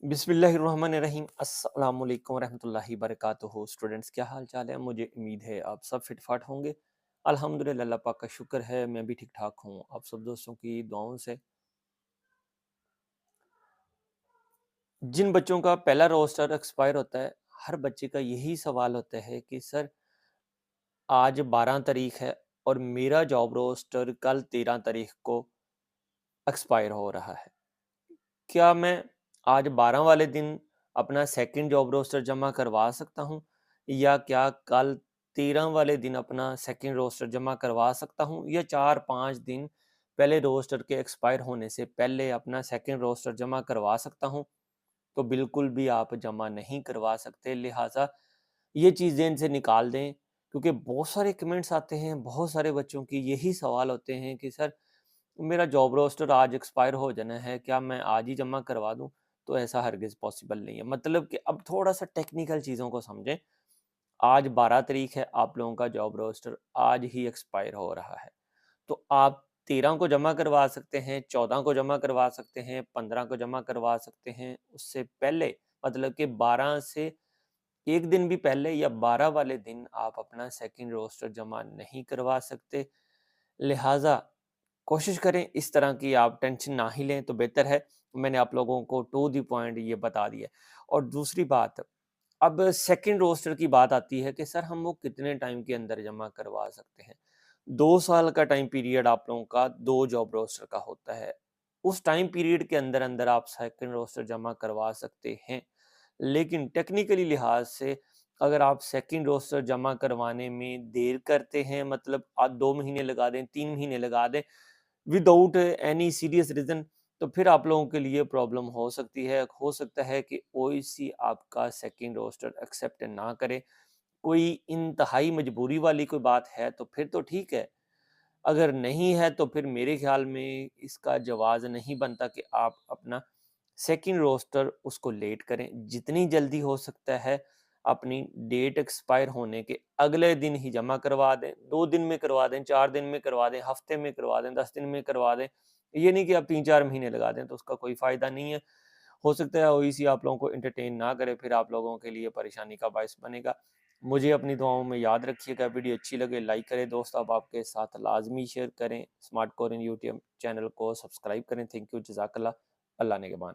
बिस्मिल्लाहिर्रहमानिर्रहीम। अस्सलाम वालेकुम रहमतुल्लाहि वबरकातुहू। स्टूडेंट्स, क्या हाल चाल है? मुझे उम्मीद है आप सब फिट फाट होंगे। अल्हम्दुलिल्लाह, अल्लाह पाक का शुक्र है, मैं भी ठीक ठाक हूँ। आप सब दोस्तों की दुआओं से। जिन बच्चों का पहला रोस्टर एक्सपायर होता है, हर बच्चे का यही सवाल होता है कि सर, आज 12 तारीख है और मेरा जॉब रोस्टर कल 13 तारीख को एक्सपायर हो रहा है। क्या मैं आज 12 वाले दिन अपना सेकंड जॉब रोस्टर जमा करवा सकता हूँ, या क्या कल 13 वाले दिन अपना सेकंड रोस्टर जमा करवा सकता हूँ, या 4-5 दिन पहले रोस्टर के एक्सपायर होने से पहले अपना सेकंड रोस्टर जमा करवा सकता हूँ? तो बिल्कुल भी आप जमा नहीं करवा सकते। लिहाजा ये चीज़ें इनसे निकाल दें, क्योंकि बहुत सारे कमेंट्स आते हैं, बहुत सारे बच्चों की यही सवाल होते हैं कि सर, मेरा जॉब रोस्टर आज एक्सपायर हो जाना है, क्या मैं आज ही जमा करवा दूं? तो ऐसा हरगिज़ पॉसिबल नहीं है। मतलब कि अब थोड़ा सा टेक्निकल चीज़ों को समझें। आज 12 तारीख है, आप लोगों का जॉब रोस्टर आज ही एक्सपायर हो रहा है। तो आप 13 को जमा करवा सकते हैं, 14 को जमा करवा सकते हैं, 15 को जमा करवा सकते हैं। उससे पहले, मतलब कि 12 से एक दिन भी पहले या 12 वाले दिन आप अपना सेकंड रोस्टर जमा नहीं करवा सकते। लिहाजा कोशिश करें इस तरह की आप टेंशन ना ही लें तो बेहतर है। मैंने आप लोगों को टू द पॉइंट ये बता दिया। और दूसरी बात, अब सेकंड रोस्टर की बात आती है कि सर, हम वो कितने टाइम के अंदर जमा करवा सकते हैं? 2 साल का टाइम पीरियड आप लोगों का 2 जॉब रोस्टर का होता है। उस टाइम पीरियड के अंदर अंदर आप सेकंड रोस्टर जमा करवा सकते हैं। लेकिन टेक्निकली लिहाज से अगर आप सेकंड रोस्टर जमा करवाने में देर करते हैं, मतलब आप 2 महीने लगा दें, 3 महीने लगा दें, विदाउट एनी सीरियस रीजन, तो फिर आप लोगों के लिए प्रॉब्लम हो सकती है। हो सकता है कि ओईसी आपका सेकंड रोस्टर एक्सेप्ट ना करे। कोई इंतहाई मजबूरी वाली कोई बात है तो फिर तो ठीक है। अगर नहीं है तो फिर मेरे ख्याल में इसका जवाज़ नहीं बनता कि आप अपना सेकंड रोस्टर उसको लेट करें। जितनी जल्दी हो सकता है अपनी डेट एक्सपायर होने के अगले दिन ही जमा करवा दें। 2 दिन में करवा दें, 4 दिन में करवा दें, हफ्ते में करवा दें, 10 दिन में करवा दें। ये नहीं कि आप 3-4 महीने लगा दें, तो उसका कोई फ़ायदा नहीं है। हो सकता है ओईसी आप लोगों को एंटरटेन ना करे, फिर आप लोगों के लिए परेशानी का बायस बनेगा। मुझे अपनी दुआओं में याद रखिएगा। वीडियो अच्छी लगे लाइक करें, दोस्त अब आपके साथ लाज़मी शेयर करें। स्मार्ट कोरियन यूट्यूब चैनल को सब्सक्राइब करें। थैंक यू, जज़ाकल्लाह। अल्लाह निगहबान।